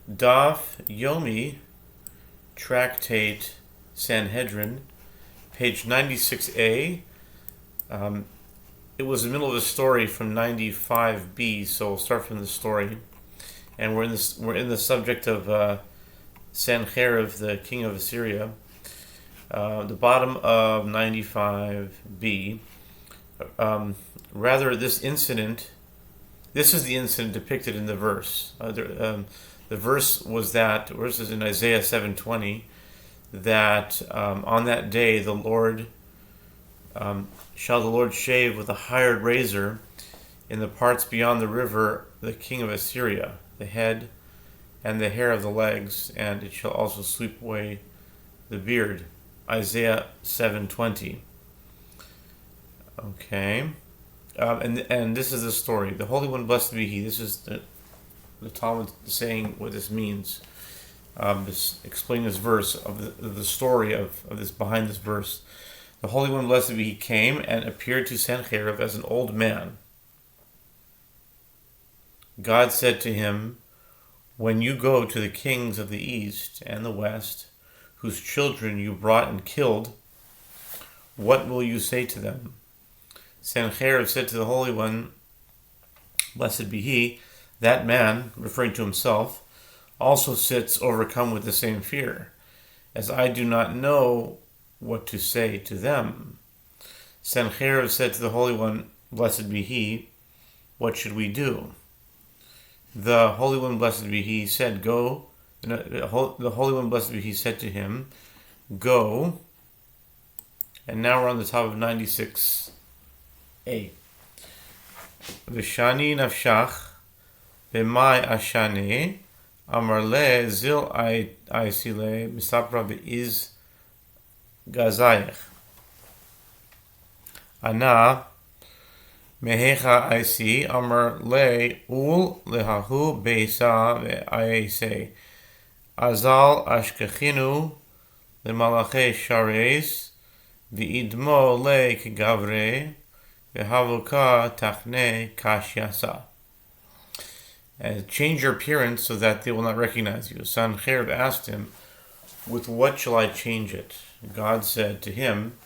Daf Yomi, Tractate Sanhedrin, page 96a. It was the middle of a story from 95b, so we'll start from the story. And we're in the subject of Sanherib, the king of Assyria. The bottom of 95b. This is the incident depicted in the verse. The verse is in Isaiah 7:20, that on that day shall the Lord shave with a hired razor in the parts beyond the river the king of Assyria, the head and the hair of the legs, and it shall also sweep away the beard. Isaiah 7:20. Okay. And this is the story. The Holy One, blessed be He. This is the Talmud saying what this means. Explaining this verse of the story of this behind this verse. The Holy One, blessed be He, came and appeared to Sanherib as an old man. God said to him, "When you go to the kings of the east and the west, whose children you brought and killed, what will you say to them?" Sanherib said to the Holy One, blessed be He, "That man," referring to himself, "also sits overcome with the same fear, as I do not know what to say to them." Sanherib said to the Holy One, blessed be He, "What should we do?" The Holy One, blessed be He, said, "Go." The Holy One, blessed be He, said to him, "Go." And now we're on the top of 96a. V'shani nafshach b'mai ashane amar le zil aisile misapra be'iz gazayech ana mehecha aisi amar le ul lehahu beisa ve'aise azal ashkechinu lemalache shares v'idmo le kegavre ve'havuka tachne kashyasa. And change your appearance so that they will not recognize you. Sanherib asked him, "With what shall I change it?" God said to him,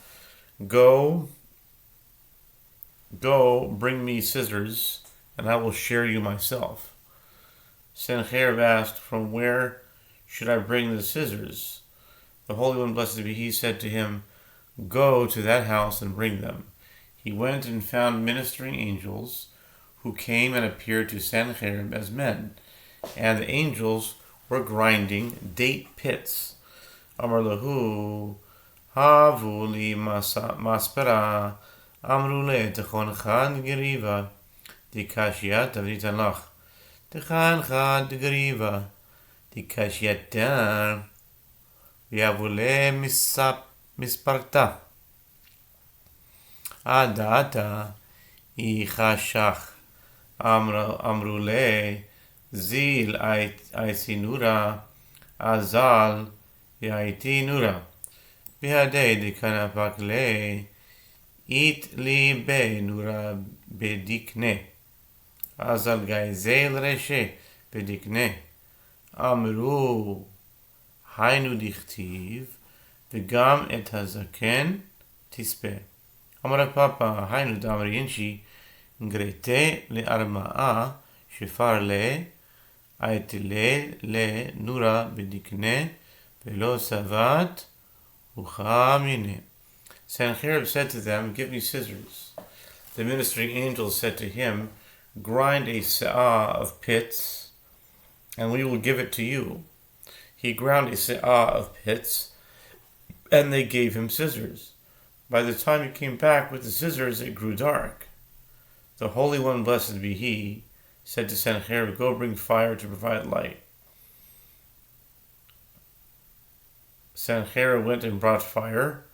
Go, bring me scissors, and I will shear you myself." Sanherib asked, "From where should I bring the scissors?" The Holy One, blessed be He, said to him, "Go to that house and bring them." He went and found ministering angels who came and appeared to Sanherib as men, and the angels were grinding date pits. Amar lahu, havu li maspera, amru le techoncha geriva, dikashiat avnitan lach, techancha geriva, dikashiatar, yavule misparta, adata, ichashach. Amrule zil aisi nura azal yaiti nura bihade dikanapakle it li be nura bedikne azal gaizel reshe bedikne amru hainu dichtiv v'gam et hazaken tispe amar papa hainu damri inchi Grete le armaa shifar le aitile le nura bedikne velo savat uchamine. Sanherib said to them, "Give me scissors." The ministering angels said to him, "Grind a se'ah of pits, and we will give it to you." He ground a se'ah of pits, and they gave him scissors. By the time he came back with the scissors, it grew dark. The Holy One, blessed be He, said to Sanherib, "Go bring fire to provide light." Sanherib went and brought fire.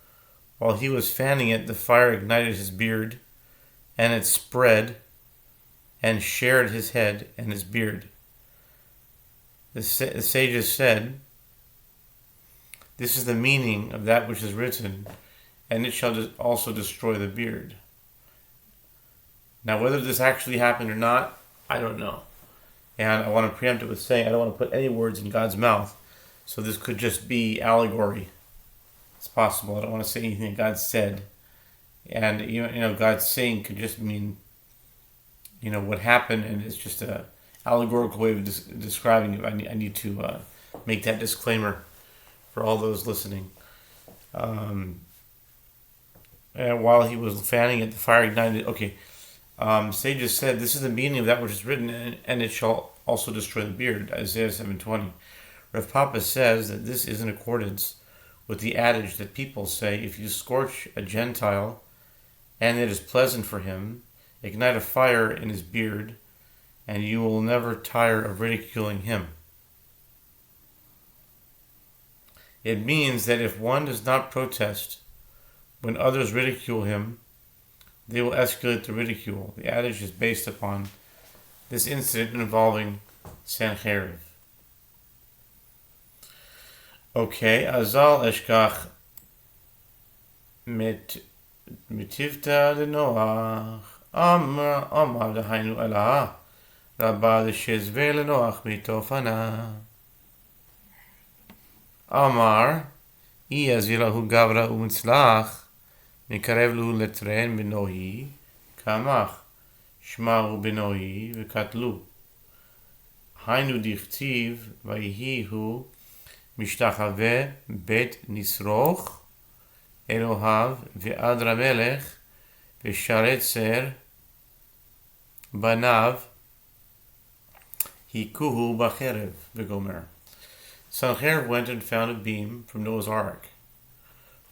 While he was fanning it, the fire ignited his beard, and it spread and shared his head and his beard. The sages said, "This is the meaning of that which is written, and it shall also destroy the beard." Now, whether this actually happened or not, I don't know. And I want to preempt it with saying I don't want to put any words in God's mouth. So this could just be allegory. It's possible. I don't want to say anything that God said. And, God's saying could just mean, what happened, and it's just a allegorical way of describing it. I need to make that disclaimer for all those listening. And while he was fanning it, the fire ignited. Okay, sages said, this is the meaning of that which is written, and it shall also destroy the beard, Isaiah 7:20. Rav Papa says that this is in accordance with the adage that people say, if you scorch a Gentile, and it is pleasant for him, ignite a fire in his beard, and you will never tire of ridiculing him. It means that if one does not protest when others ridicule him, they will escalate the ridicule. The adage is based upon this incident involving Sanhedrin. Okay, Azal eshkach mitivta lenoach amar dahainu elah rabba l'shezve lenoach mitofana amar iyazilahu gavra umitzlach mikarev lu letren benohi kamach shmahu benohi v'katlu hainu dichtiv vayihi משתחווה בית נשרוך אלוהיו ועד המלך ושרצר בניו היכוהו בחרב וגומר. Sanhedrin went and found a beam from Noah's ark,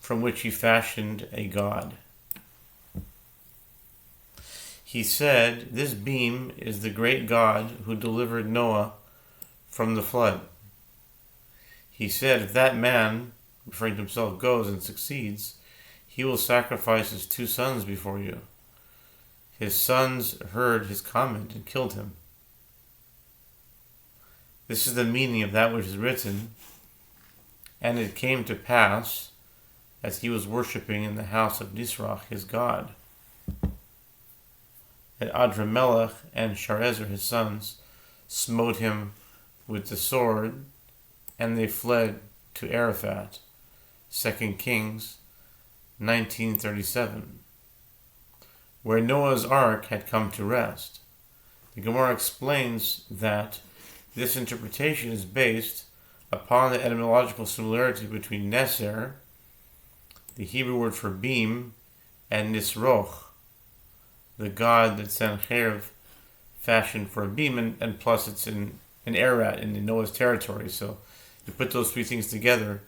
from which he fashioned a god. He said, this beam is the great God who delivered Noah from the flood. He said, if that man, referring to himself, goes and succeeds, he will sacrifice his 2 sons before you. His sons heard his comment and killed him. This is the meaning of that which is written. And it came to pass, as he was worshipping in the house of Nisrach, his god, that Adramelech and Sharezer, his sons, smote him with the sword, and they fled to Araphat. 2 Kings 19:37, where Noah's ark had come to rest. The Gemara explains that this interpretation is based upon the etymological similarity between Neser, the Hebrew word for beam, and Nisroch, the god that Sanhedrin fashioned for a beam, and plus it's in Ararat, in Noah's territory. So you put those 3 things together,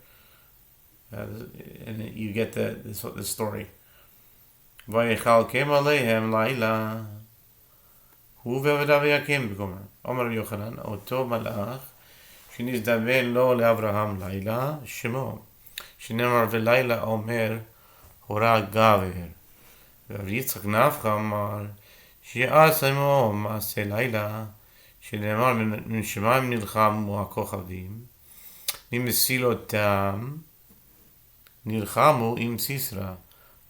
and you get this story. Vayichalkem aleihem laila, hu ve'avadav yakem b'gomer. Omar Yochanan, oto malach, שנזדמן לו לאברהם לילה, שמו, שנאמר ולילה אומר, הורה גבר. ורב יצחק נפחא אמר, שיעש עמו מעשה לילה, שנאמר מן שמיים נלחמו הכוכבים, ממסילותם נלחמו עם סיסרא,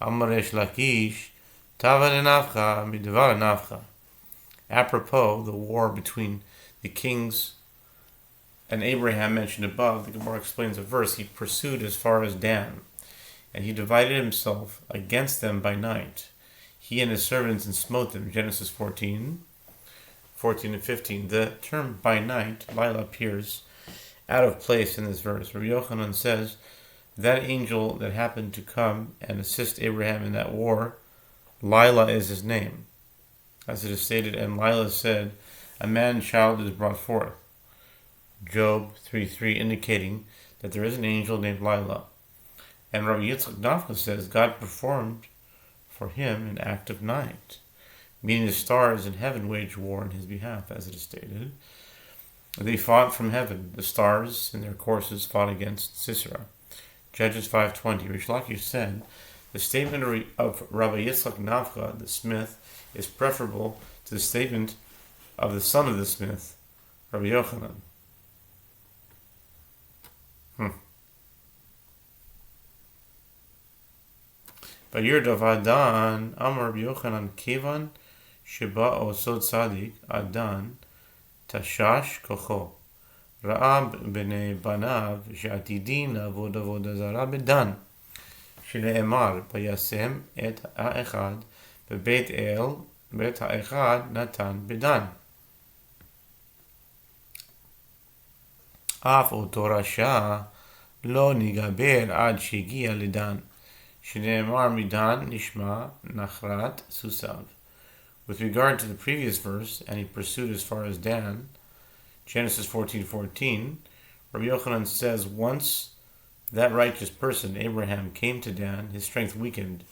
אמר יש לקיש, תבה לנפחא מדבר לנפחא. Apropos, the war between the kings and Abraham mentioned above, the Gemara explains a verse. He pursued as far as Dan, and he divided himself against them by night, he and his servants, and smote them. Genesis 14 and 15. The term by night, Lila, appears out of place in this verse. Rabbi Yochanan says that angel that happened to come and assist Abraham in that war, Lila is his name. As it is stated, and Lila said, a man-child is brought forth. Job 3:3, indicating that there is an angel named Lila. And Rabbi Yitzchak Nafka says God performed for him an act of night, meaning the stars in heaven waged war on his behalf, as it is stated. They fought from heaven. The stars in their courses fought against Sisera. Judges 5:20. Rish Lakish said, the statement of Rabbi Yitzchak Nafka, the smith, is preferable to the statement of the son of the smith, Rabbi Yochanan. Vayir Adan Amar Rabbi Yochanan Kevan Sheba Osod Sadik Adan תשש כוחו. ראה בני בניו שעתידין לעבוד עבודה זרה בדן, שנאמר וישם את האחד בבית אל, ואת האחד נתן בדן. אף אותו רשע לא נגבר עד שהגיע לדן, שנאמר מדן נשמע נחרת סוסיו. With regard to the previous verse, and he pursued as far as Dan, Genesis 14:14, Rabbi Yochanan says, once that righteous person, Abraham, came to Dan, his strength weakened.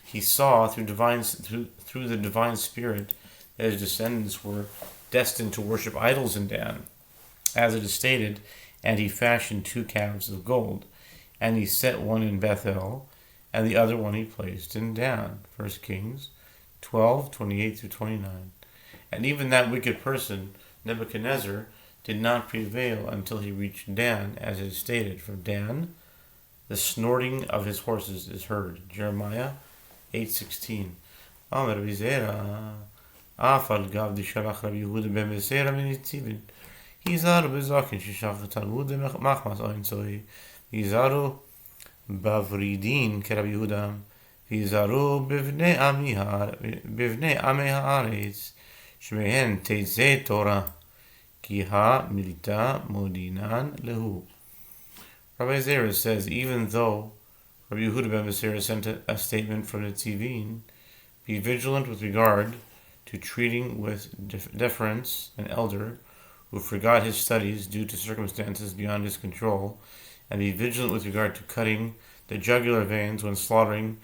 He saw through the divine spirit that his descendants were destined to worship idols in Dan. As it is stated, and he fashioned 2 calves of gold, and he set one in Bethel, and the other one he placed in Dan. 1 Kings 12:28-29. And even that wicked person, Nebuchadnezzar, did not prevail until he reached Dan, as it is stated. From Dan, the snorting of his horses is heard. Jeremiah 8:16. Amar Vizera, Afal Gav Dishalach Rabbi Yehuda ben Beseira Minitzivin. Hizaru bezakin shishach Talmud machmas oin zoi. Hizaru bavridin ke Rabbi Yehuda. Hizaru bivnei amei haaretz. Shmehen teitzei Torah. Ki ha milita modinan lehu. Rabbi Zera says, even though Rabbi Yehuda ben Beseira sent a statement from the Tzivin, be vigilant with regard to treating with deference an elder who forgot his studies due to circumstances beyond his control, and be vigilant with regard to cutting the jugular veins when slaughtering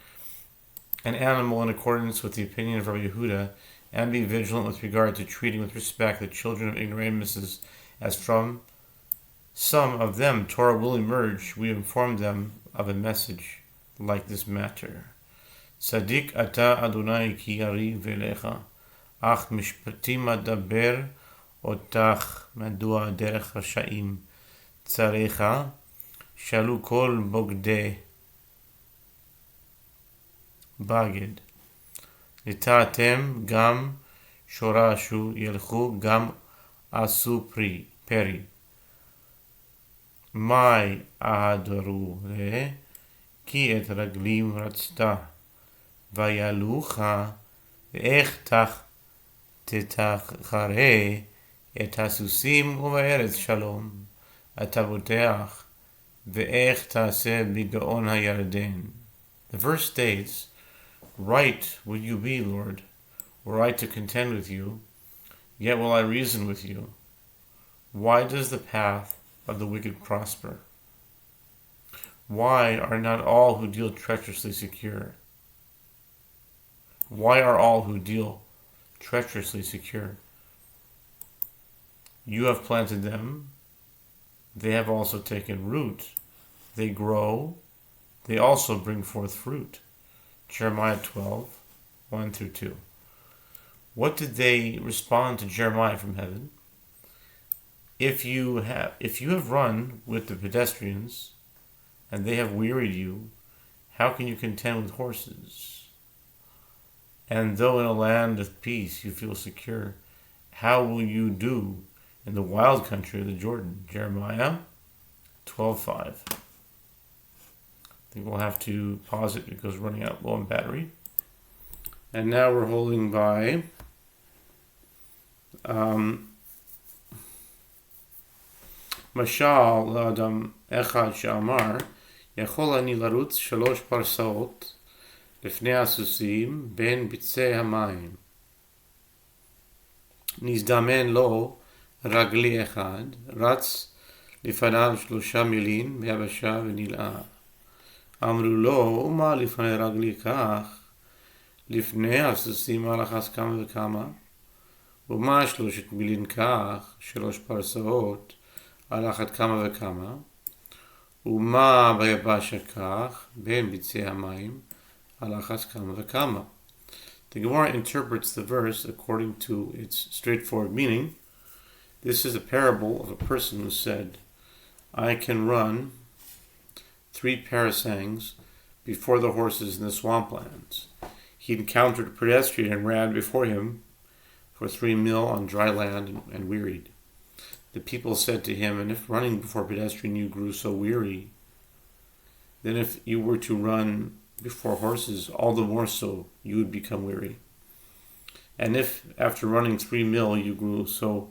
an animal in accordance with the opinion of Rabbi Yehuda, and be vigilant with regard to treating with respect the children of ignoramuses, as from some of them Torah will emerge. We inform them of a message like this matter. Tzadik ata Adonai ki yari velecha, ach mishpatim adaber otach madua derech rashaim tzarecha shalu kol bogde baged litatem gam shorashu yelchu gam asu peri mai ahadaru le ki et raglim ratzta vayalucha ve'ech tach tetachare et hasusim uvaeretz shalom ataboteach ve'ech taseh bigaon hayarden. The verse states, right will you be, Lord, were I to contend with you, yet will I reason with you. Why does the path of the wicked prosper? Why are not all who deal treacherously secure? Why are all who deal treacherously secure? You have planted them. They have also taken root. They grow. They also bring forth fruit. Jeremiah 12:1-2. What did they respond to Jeremiah from heaven? If you have run with the pedestrians, and they have wearied you, how can you contend with horses? And though in a land of peace you feel secure, how will you do in the wild country of the Jordan? Jeremiah 12:5. I think we'll have to pause it because we're running out low on battery. And now we're holding by Mashal L'Adam Echad She'amar Yachol Ani Larutz Shalosh Parsaot Lefnei Asusim Ben Bitzei Hamayim Nizdamen Lo Ragli Echad Ratz Lifanav Shlosha Milin Be'abasha V'nil'a Amru Lo Uma Lifnei Ragli Kach Lifnei Asusim Alachas Kama V'Kama Uma Shloshet Milin Kach Shalosh Parsaot על אחת כמה וכמה, ומה ביבשה כך, בין ביצי המים, על אחת כמה וכמה. The Gemara interprets the verse according to its straightforward meaning. This is a parable of a person who said, I can run 3 parasangs before the horses in the swamplands. He encountered a pedestrian and ran before him, for 3 mil on dry land and wearied. The people said to him, and if running before a pedestrian you grew so weary, then if you were to run before horses, all the more so you would become weary. And if after running 3 mil you grew so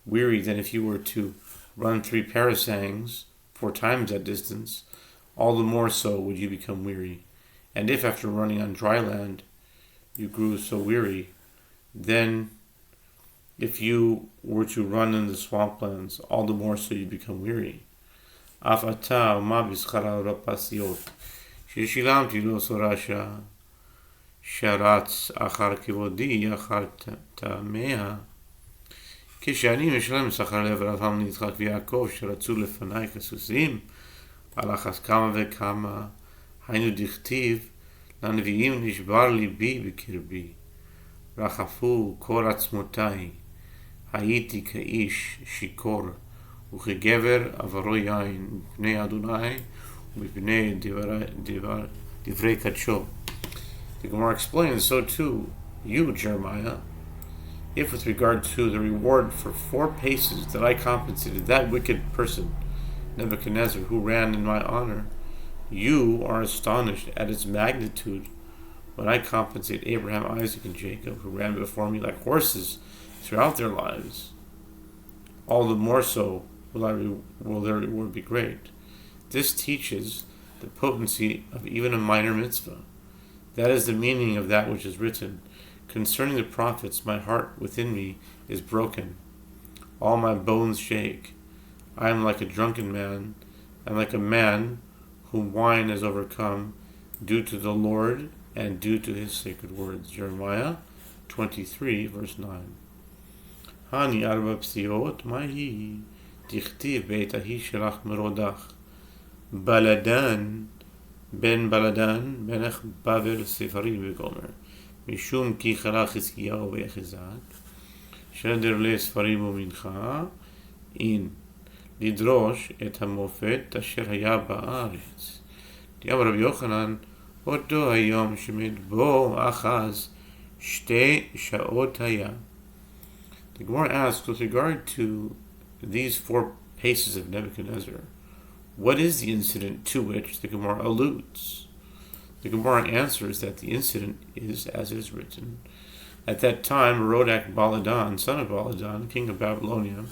weary, then if you were to run 3 parasangs, 4 times that distance, all the more so would you become weary. And if after running on dry land you grew so weary, then if you were to run in the swamplands, all the more so you become weary. Af ata ma b'schara rapasiot, sheshilamti lo sorasha, sharatz achar kivodi achar tamea, כשאני משלם שכר לאברהם ליצחק ויעקב שרצו לפניי כסוסים, על אחת כמה וכמה, היינו דכתיב, לנביאים נשבר ליבי בקרבי, רחפו כל עצמותיי, הייתי כאיש שיכור, וכגבר עברו יין, מפני אדוני ומפני דברי קדשו. The Gemara explains, so too, you, Jeremiah, if with regard to the reward for 4 paces that I compensated that wicked person, Nebuchadnezzar, who ran in my honor, you are astonished at its magnitude when I compensate Abraham, Isaac, and Jacob, who ran before me like horses throughout their lives. All the more so will their reward be great. This teaches the potency of even a minor mitzvah. That is the meaning of that which is written. Concerning the prophets, my heart within me is broken. All my bones shake. I am like a drunken man, and like a man whom wine has overcome, due to the Lord and due to his sacred words. Jeremiah 23, verse 9. Hani arba psiot mahi tichtiv beit ahi shelach merodach Baladan ben melech Bavel Sefari v'gomer משום כי חלה חזקיהו ויחזק, שדר לספרים ומנחה, אין לדרוש את המופת אשר היה בארץ. דיבר רבי יוחנן, אותו היום שמת בו אחז 2 שעות היה. The Gemara asks, with regard to these 4 paces of Nebuchadnezzar, what is the incident to which the Gemara alludes? The Gemara answers that the incident is as it is written. At that time, Merodach Baladan, son of Baladan, king of Babylonia,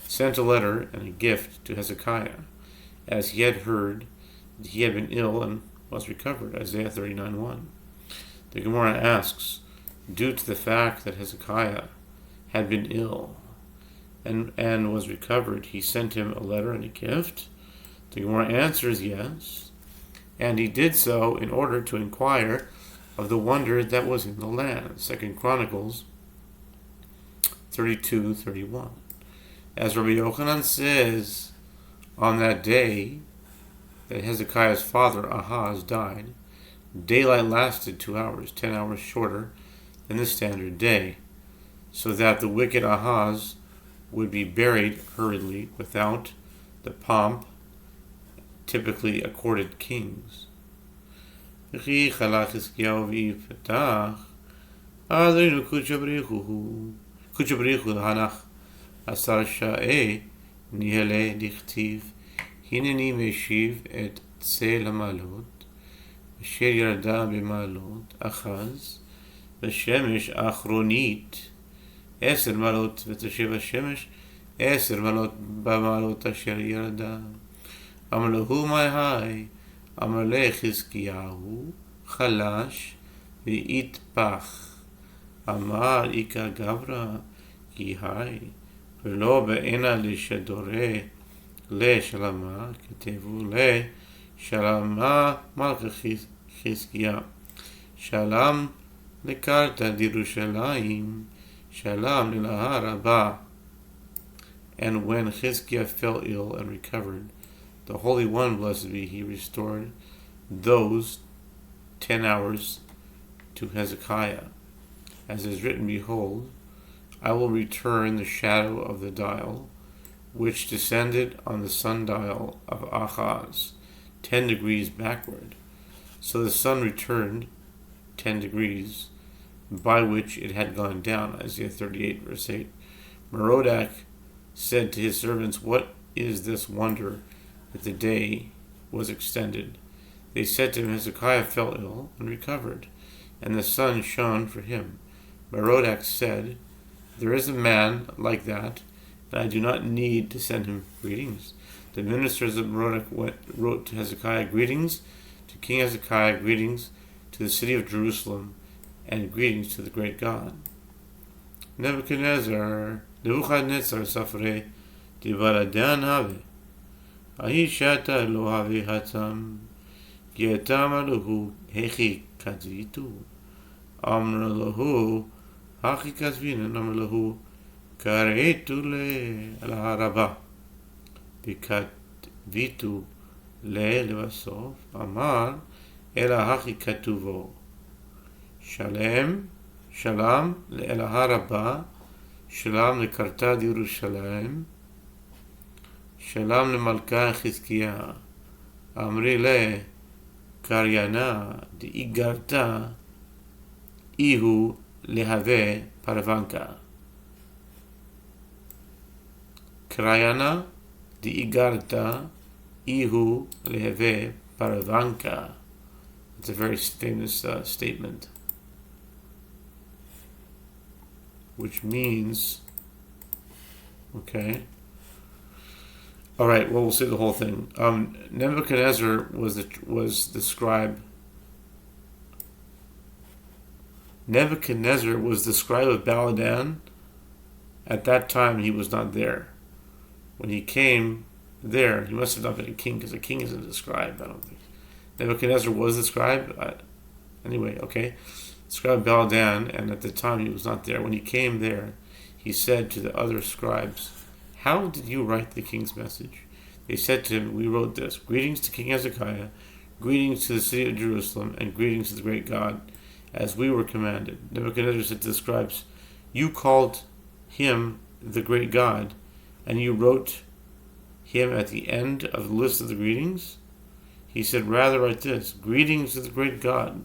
sent a letter and a gift to Hezekiah, as he had heard that he had been ill and was recovered. Isaiah 39:1. The Gemara asks, due to the fact that Hezekiah had been ill and was recovered, he sent him a letter and a gift? The Gemara answers yes. And he did so in order to inquire of the wonder that was in the land. 2 Chronicles 32:31. As Rabbi Yochanan says, on that day that Hezekiah's father Ahaz died, daylight lasted 2 hours, 10 hours shorter than the standard day, so that the wicked Ahaz would be buried hurriedly without the pomp typically accorded kings. וכי חלה חזקיהו ויפתח, אדרינו קודשא בריחו להנח 10 שעה ניהלה דכתיב, הנני משיב את צל המעלות, אשר ירדה במעלות אחז, בשמש האחרונית 10 מעלות, ותשב השמש 10 מעלות במעלות אשר ירדה. אמר לו מה היי, אמר לחזקיהו חלש ויתפח, אמר איכא גברא כי היי, ולא בעינה לשדורי לשלמה, כתבו לשלמה מלכה חזקיה, שלם לקרתא דירושלים, שלם ללהה רבה. And when Chizkiah fell ill and recovered, the Holy One, blessed be He, restored those 10 hours to Hezekiah. As is written, behold, I will return the shadow of the dial, which descended on the sundial of Ahaz, 10 degrees backward. So the sun returned 10 degrees by which it had gone down. Isaiah 38, verse 8. Merodach said to his servants, "What is this wonder that the day was extended?" They said to him, "Hezekiah fell ill and recovered, and the sun shone for him." Merodach said, "There is a man like that, and I do not need to send him greetings." The ministers of Merodach wrote to Hezekiah, "Greetings to King Hezekiah, greetings to the city of Jerusalem, and greetings to the great God." Nebuchadnezzar Safre Divaradan Have Aishata Lohave Hatam Gietamaluhu Hechi Kazitu Amralahu Hachi Kazvina Namralahu Karetule Alaharaba Bikat Vitu Le Levasof Amar Ela Hachi Katuvo Shalem Le'elaharaba Shalom lekarta Yerushalayim Shalom lemalka Chizkiah Amri le Karyana Igarta Ihu lehave paravanka Karyana Igarta Ihu lehave paravanka. It's a very famous statement, which means, okay. All right. Well, we'll say the whole thing. Nebuchadnezzar was the scribe. Nebuchadnezzar was the scribe of Baladan. At that time, he was not there. When he came there, he must have not been a king, because a king isn't a scribe, I don't think. Nebuchadnezzar was the scribe. Anyway, okay. Scribe Baladan, and at the time he was not there. When he came there, he said to the other scribes, "How did you write the king's message?" They said to him, "We wrote this: Greetings to King Hezekiah, greetings to the city of Jerusalem, and greetings to the great God, as we were commanded." Nebuchadnezzar said to the scribes, "You called him the great God, and you wrote him at the end of the list of the greetings?" He said, "Rather write this: Greetings to the great God,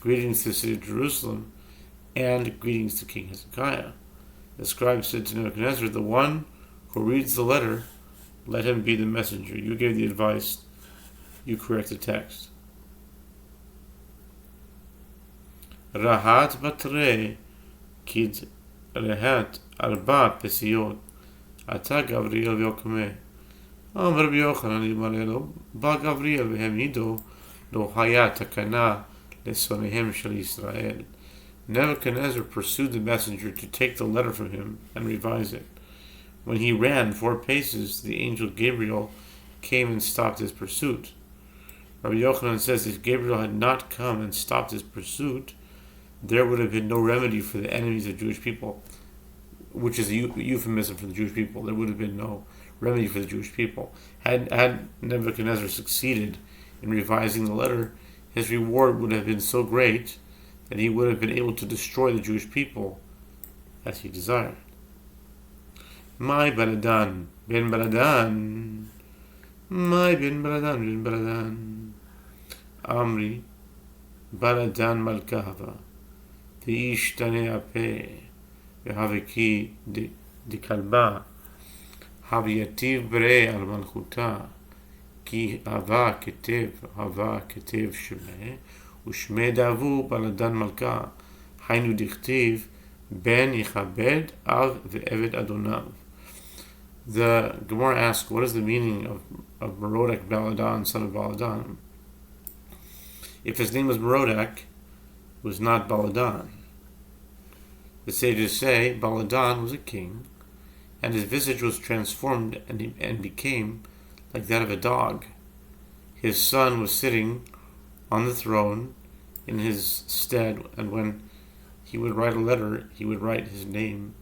greetings to the city of Jerusalem, and greetings to King Hezekiah." The scribe said to Nebuchadnezzar, "The one who reads the letter, let him be the messenger. You gave the advice, you correct the text." Rahat batre kid rehat arba pesiyot ata Gabriel v'yokmeh. Rabbi Yochanan Yimalelo ba Gabriel v'hemido lo haya takana lesonehem shel Yisrael. Nebuchadnezzar pursued the messenger to take the letter from him and revise it. When he ran 4 paces, the angel Gabriel came and stopped his pursuit. Rabbi Yochanan says if Gabriel had not come and stopped his pursuit, there would have been no remedy for the enemies of the Jewish people, which is a euphemism for the Jewish people. There would have been no remedy for the Jewish people. Had Nebuchadnezzar succeeded in revising the letter, his reward would have been so great that he would have been able to destroy the Jewish people as he desired. My Baladan, Ben Baladan, my Ben Baladan, Ben Baladan, Amri, Baladan Malkahava, V'ishtane Ape, V'haviki Dikalba, Haviyativ Bre al Malchuta, Ki Hava Ketev Shemeh, Ushme Davu Baladan Malka, Hainu Dichtiv, Ben Yichabed Av Ve'eved Adonav. The Gemara asks, what is the meaning of Merodach Baladan, son of Baladan? If his name was Merodach, it was not Baladan. The sages say Baladan was a king, and his visage was transformed and became like that of a dog. His son was sitting on the throne in his stead, and when he would write a letter, he would write his name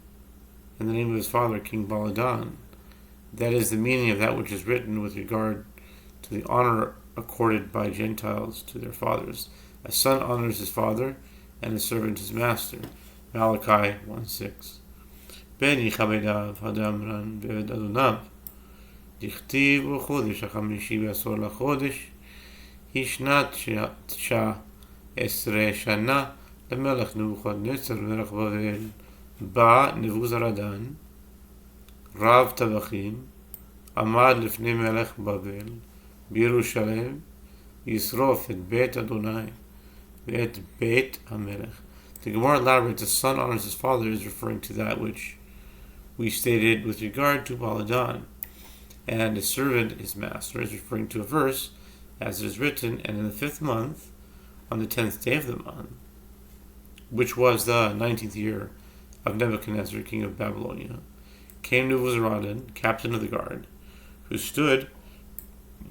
and the name of his father, King Baladan. That is the meaning of that which is written with regard to the honor accorded by Gentiles to their fathers. A son honors his father, and a servant his master. Malachi 1:6. Ben Yichabedav Hadamran Veved Adonav Dichtiv Chodesh HaChamishi V'Asor LaChodesh Hishnat Tsh'a Esre Shana למלך נבוכדנצר מלך בבל, בא נבוזראדן, רב טבחים, עמד לפני מלך בבל, בירושלים, ישרוף את בית אדוני, ואת בית המלך. The Gemara elaborates, the son honors his father is referring to that which we stated with regard to Baladan, and a servant his master is referring to a verse, as it is written, and in the 5th month, on the 10th day of the month, which was the 19th year of Nebuchadnezzar, king of Babylonia, came Nebuzaradan, captain of the guard, who stood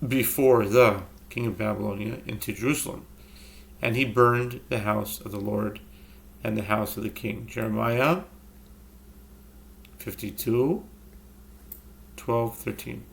before the king of Babylonia into Jerusalem, and he burned the house of the Lord and the house of the king. Jeremiah 52, 12, 13.